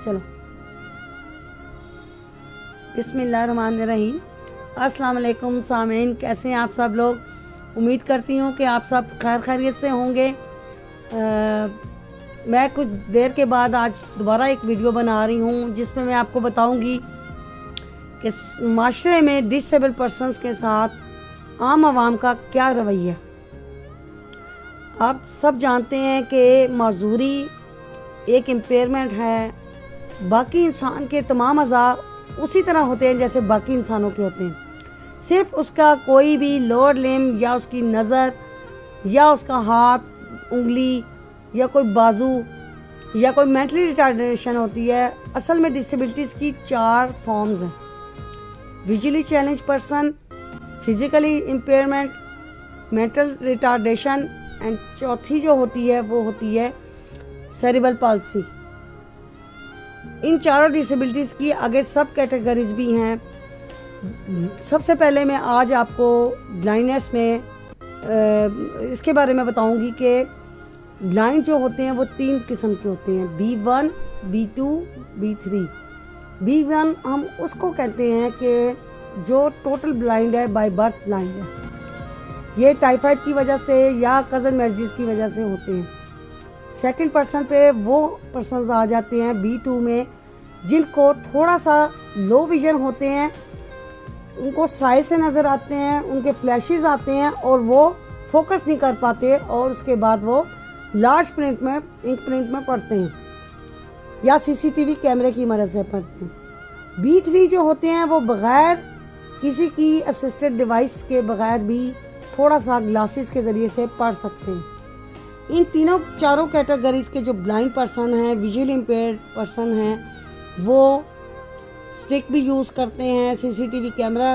चलो बिस्मिल्लाहिर्रहमानिर्रहीम। अस्सलाम वालेकुम सामीन, कैसे हैं आप सब लोग। उम्मीद करती हूँ कि आप सब खैर खैरियत से होंगे। मैं कुछ देर के बाद आज दोबारा एक वीडियो बना रही हूँ जिसमें मैं आपको बताऊँगी कि माशरे में डिसेबल पर्सनस के साथ आम आवाम का क्या रवैया। आप सब जानते हैं कि माजूरी एक इम्पेयरमेंट है। बाकी इंसान के तमाम अज़ा उसी तरह होते हैं जैसे बाकी इंसानों के होते हैं, सिर्फ उसका कोई भी लोअर लिम्ब या उसकी नज़र या उसका हाथ, उंगली या कोई बाजू या कोई मेंटली रिटार्डेशन होती है। असल में डिसेबिलिटीज़ की 4 फॉर्म्स हैं: visually challenge person, physically impairment, mental retardation and चौथी जो होती है वो होती है सेरिब्रल पाल्सी। इन चारों डिसेबिलिटीज़ की आगे सब कैटेगरीज भी हैं। सबसे पहले मैं आज आपको ब्लाइंडनेस में इसके बारे में बताऊंगी कि ब्लाइंड जो होते हैं वो 3 किस्म के होते हैं: B1, B2, B3। B1 हम उसको कहते हैं कि जो टोटल ब्लाइंड है, बाय बर्थ ब्लाइंड है। ये टाइफाइड की वजह से या कज़न मैरिजेस की वजह से होते हैं। सेकंड पर्सन पे वो पर्सन्स आ जाते हैं B2 में जिनको थोड़ा सा लो विजन होते हैं, उनको साइज से नज़र आते हैं, उनके फ्लैशेस आते हैं और वो फोकस नहीं कर पाते और उसके बाद वो लार्ज प्रिंट में, इंक प्रिंट में पढ़ते हैं या CCTV कैमरे की मदद से पढ़ते हैं। B3 जो होते हैं वो बग़ैर किसी की असिस्टेड डिवाइस के बग़ैर भी थोड़ा सा ग्लासेस के ज़रिए से पढ़ सकते हैं। इन चारों कैटेगरीज के जो ब्लाइंड पर्सन हैं, विजुअली इम्पेयर्ड पर्सन हैं, वो स्टिक भी यूज़ करते हैं। CCTV कैमरा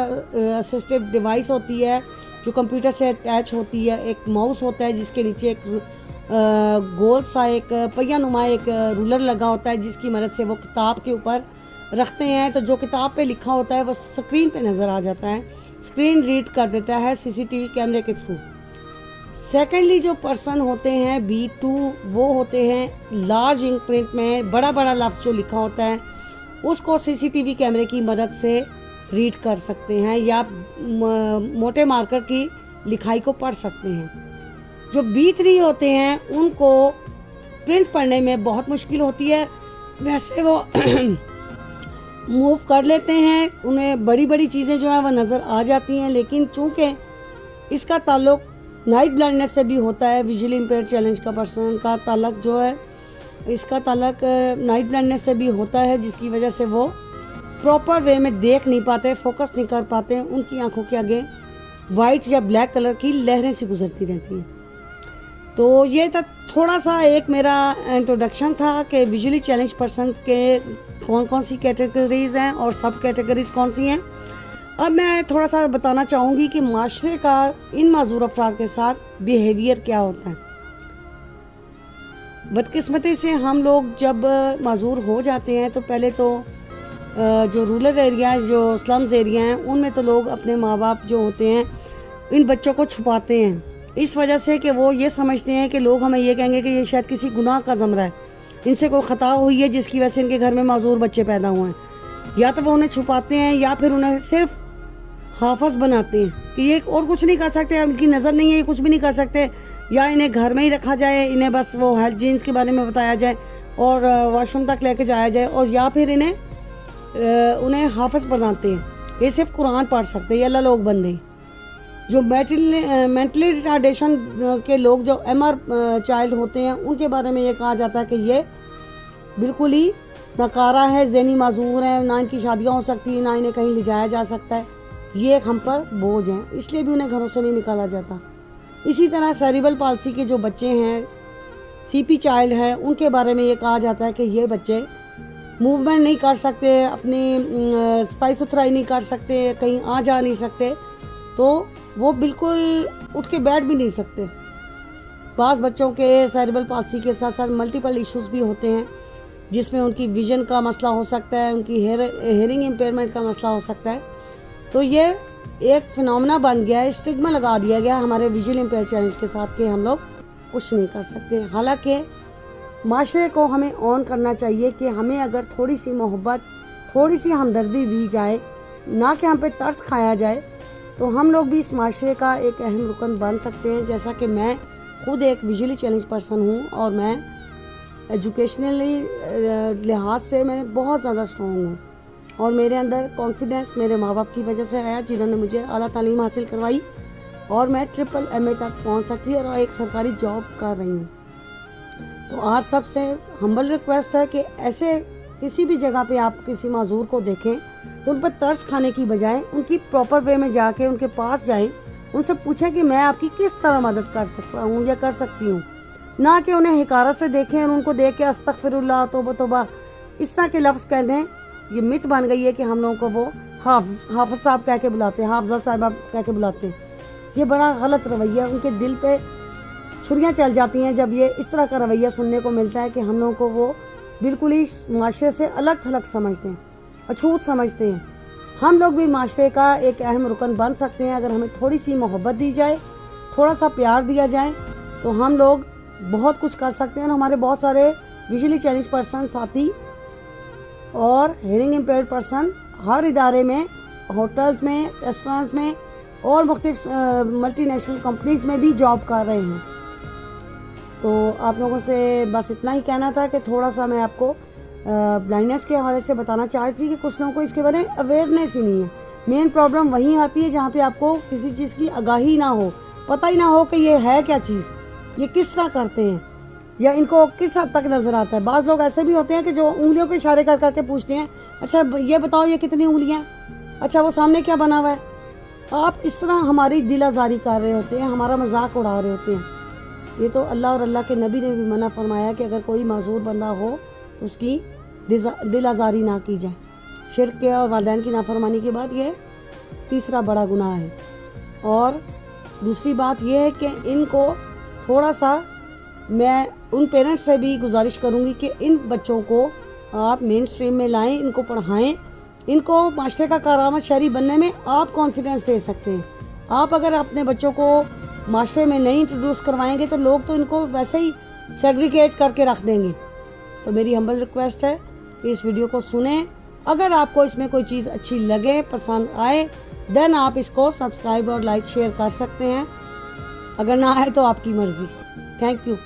असिस्टेड डिवाइस होती है जो कंप्यूटर से अटैच होती है। एक माउस होता है जिसके नीचे एक गोल सा एक पहिया नुमा एक रूलर लगा होता है जिसकी मदद से वो किताब के ऊपर रखते हैं तो जो किताब पे लिखा होता है वो स्क्रीन पे नज़र आ जाता है, स्क्रीन रीड कर देता है CCTV कैमरे के थ्रू। सेकेंडली जो पर्सन होते हैं B2 वो होते हैं लार्ज इंक प्रिंट में बड़ा बड़ा लफ्ज़ जो लिखा होता है उसको CCTV कैमरे की मदद से रीड कर सकते हैं या मोटे मार्कर की लिखाई को पढ़ सकते हैं। जो B3 होते हैं उनको प्रिंट पढ़ने में बहुत मुश्किल होती है। वैसे वो मूव कर लेते हैं, उन्हें बड़ी बड़ी चीज़ें जो हैं वो नज़र आ जाती हैं, लेकिन चूँकि इसका ताल्लुक नाइट ब्लाइंडनेस से भी होता है, विजुअली इम्पेयर्ड चैलेंज का पर्सन का ताल्लुक जो है इसका ताल्लुक नाइट ब्लाइंडनेस से भी होता है, जिसकी वजह से वो प्रॉपर वे में देख नहीं पाते, फोकस नहीं कर पाते। उनकी आंखों के आगे वाइट या ब्लैक कलर की लहरें सी गुजरती रहती हैं। तो ये था थोड़ा सा एक मेरा इंट्रोडक्शन था कि विजुअली चैलेंज पर्सन के कौन कौन सी कैटेगरीज हैं और सब कैटेगरीज कौन सी हैं। अब मैं थोड़ा सा बताना चाहूँगी कि माशरे का इन माजूर अफराद के साथ बिहेवियर क्या होता है। बदकिस्मती से हम लोग जब माजूर हो जाते हैं तो पहले तो जो रूरल एरिया, जो स्लम्स एरिया हैं, उनमें तो लोग अपने माँ बाप जो होते हैं इन बच्चों को छुपाते हैं इस वजह से कि वो ये समझते हैं कि लोग हमें ये कहेंगे कि ये शायद किसी गुनाह का ज़मरा है, इनसे कोई ख़ता हुई है जिसकी वजह से इनके घर में माजूर बच्चे पैदा हुए हैं। या तो वो उन्हें छुपाते हैं या फिर उन्हें सिर्फ हाफज बनाते हैं कि ये और कुछ नहीं कर सकते, इनकी नज़र नहीं है, ये कुछ भी नहीं कर सकते, या इन्हें घर में ही रखा जाए, इन्हें बस वो हेल्थ जीन्स के बारे में बताया जाए और वॉशरूम तक लेके जाया जाए, और या फिर उन्हें हाफज बनाते हैं ये सिर्फ कुरान पढ़ सकते हैं, ये अल्लाह लोग बंदे। जो मेंटली रिटार्डेशन के लोग जो MR चाइल्ड होते हैं उनके बारे में ये कहा जाता है कि ये बिल्कुल ही नकारा है, ज़हनी माजूर है, ना इनकी शादियाँ हो सकती, ना इन्हें कहीं ले जाया जा सकता है, ये एक हम पर बोझ हैं, इसलिए भी उन्हें घरों से नहीं निकाला जाता। इसी तरह सेरिब्रल पाल्सी के जो बच्चे हैं, CP चाइल्ड हैं, उनके बारे में ये कहा जाता है कि ये बच्चे मूवमेंट नहीं कर सकते, अपनी सफाई सुथराई नहीं कर सकते, कहीं आ जा नहीं सकते, तो वो बिल्कुल उठ के बैठ भी नहीं सकते। बाज़ बच्चों के सेरिब्रल पाल्सी के साथ साथ मल्टीपल इश्यूज़ भी होते हैं जिसमें उनकी विज़न का मसला हो सकता है, उनकी हेयरिंग इम्पेयरमेंट का मसला हो सकता है। तो ये एक फिनोमेना बन गया है, स्टिग्मा लगा दिया गया हमारे विजुअल इम्पेयर चैलेंज के साथ कि हम लोग कुछ नहीं कर सकते। हालांकि माशरे को हमें ऑन करना चाहिए कि हमें अगर थोड़ी सी मोहब्बत, थोड़ी सी हमदर्दी दी जाए, ना कि हम पे तरस खाया जाए, तो हम लोग भी इस माशरे का एक अहम रुकन बन सकते हैं। जैसा कि मैं खुद एक विजुअली चैलेंज पर्सन हूँ और मैं एजुकेशनली लिहाज से मैं बहुत ज़्यादा स्ट्रॉन्ग हूँ और मेरे अंदर कॉन्फिडेंस मेरे माँ बाप की वजह से आया, जिन्होंने मुझे आला तालीम हासिल करवाई और मैं ट्रिपल MA तक पहुँच सकी और एक सरकारी जॉब कर रही हूँ। तो आप सबसे हम्बल रिक्वेस्ट है कि ऐसे किसी भी जगह पे आप किसी माजूर को देखें तो उन पर तरस खाने की बजाय उनकी प्रॉपर वे में जाके उनके पास जाएं, उनसे पूछें कि मैं आपकी किस तरह मदद कर सकता हूँ या कर सकती हूँ, ना कि उन्हें हिकारत से देखें और उनको देख के अस्तगफिरुल्लाह तौबा तौबा इस तरह के लफ्ज़ कह दें। ये मिथ बन गई है कि हम लोगों को वो हाफिज साहब कह के बुलाते हैं, हाफिजा साहिबा कह के बुलाते हैं। ये बड़ा गलत रवैया, उनके दिल पे छुरियाँ चल जाती हैं जब ये इस तरह का रवैया सुनने को मिलता है कि हम लोगों को वो बिल्कुल ही माशरे से अलग थलग समझते हैं, अछूत समझते हैं। हम लोग भी माशरे का एक अहम रुकन बन सकते हैं अगर हमें थोड़ी सी मोहब्बत दी जाए, थोड़ा सा प्यार दिया जाए, तो हम लोग बहुत कुछ कर सकते हैं। हमारे बहुत सारे विजुअली चैलेंज पर्सन साथी और हियरिंग इम्पेयर्ड पर्सन हर इदारे में, होटल्स में, रेस्टोरेंट्स में और मुख्तलिफ मल्टीनेशनल कंपनीज में भी जॉब कर रहे हैं। तो आप लोगों से बस इतना ही कहना था कि थोड़ा सा मैं आपको ब्लाइंडनेस के हवाले से बताना चाह रही थी कि कुछ लोगों को इसके बारे में अवेयरनेस ही नहीं है। मेन प्रॉब्लम वहीं आती है जहाँ पे आपको किसी चीज़ की आगाही ना हो, पता ही ना हो कि ये है क्या चीज़, ये किस तरह करते हैं या इनको किस हद तक नज़र आता है। बाज़ लोग ऐसे भी होते हैं कि जो उंगलियों के इशारे कर करके पूछते हैं, अच्छा ये बताओ ये कितनी उंगलियाँ, अच्छा वो सामने क्या बना हुआ है। आप इस तरह हमारी दिल आज़ारी कर रहे होते हैं, हमारा मजाक उड़ा रहे होते हैं। ये तो अल्लाह और अल्लाह के नबी ने भी मना फरमाया कि अगर कोई माजूर बंदा हो तो उसकी दिल आज़ारी ना की जाए। शिर्क के और वालिदैन की नाफरमानी के बाद ये तीसरा बड़ा गुनाह है। और दूसरी बात यह है कि इनको थोड़ा सा मैं उन पेरेंट्स से भी गुजारिश करूँगी कि इन बच्चों को आप मेन स्ट्रीम में लाएं, इनको पढ़ाएं, इनको माशरे का करामत शहरी बनने में आप कॉन्फिडेंस दे सकते हैं। आप अगर अपने बच्चों को माशरे में नहीं इंट्रोड्यूस करवाएंगे तो लोग तो इनको वैसे ही सेग्रीगेट करके रख देंगे। तो मेरी हम्बल रिक्वेस्ट है कि इस वीडियो को सुनें। अगर आपको इसमें कोई चीज़ अच्छी लगे, पसंद आए, देन आप इसको सब्सक्राइब और लाइक शेयर कर सकते हैं। अगर ना आए तो आपकी मर्ज़ी। Thank you.